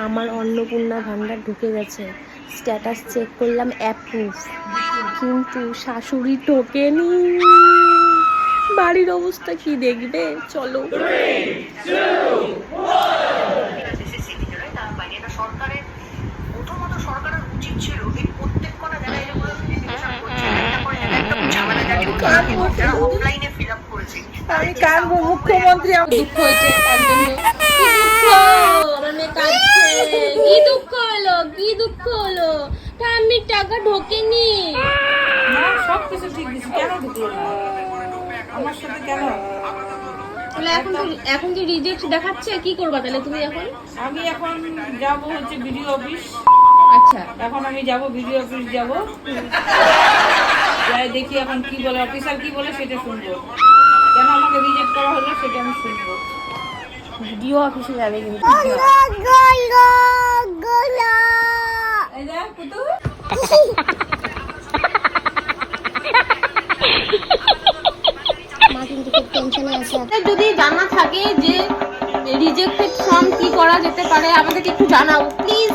আমার অন্নপূর্ণা ভান্ডার ঢুকে গেছে, স্ট্যাটাস চেক করলাম অ্যাপ্রুভ, কিন্তু শাশুড়ি ঢোকেনি। বাড়ির অবস্থা কি দেখবে, চলো। আমি কাঁদবো, মুখ্যমন্ত্রী দুঃখ হয়েছে তার জন্য। কি দুঃখ, আমার মেয়ে কাঁদছে। কি দুঃখ হলো, কি দুঃখ হলো? আমি টাকা ঢোকেনি। না, সবকিছু ঠিক দিছি, কেন ঢুকলো না আমার সাথে? কেন তাহলে এখন কি রিজেক্ট দেখাচ্ছে? কি করবা তাহলে তুমি এখন? আমি এখন যাব হচ্ছে বিডিও অফিস। আচ্ছা, এখন আমি যাব বিডিও অফিস, যাব যাই দেখি এখন কি বলে, অফিসার কি বলে সেটা শুনবো। কেন আমাকে রিজেক্ট করা হলো সেটা আমি শুনবো। ভিডিও অফিসে যাবে কিন্তু। এই দেখ কুতু, মা কিন্তু খুব টেনশনে আছে। যদি জানা থাকে যে রিজেক্টেড ফর্ম কি করা যেতে পারে, আমাদেরকে একটু জানাও প্লিজ।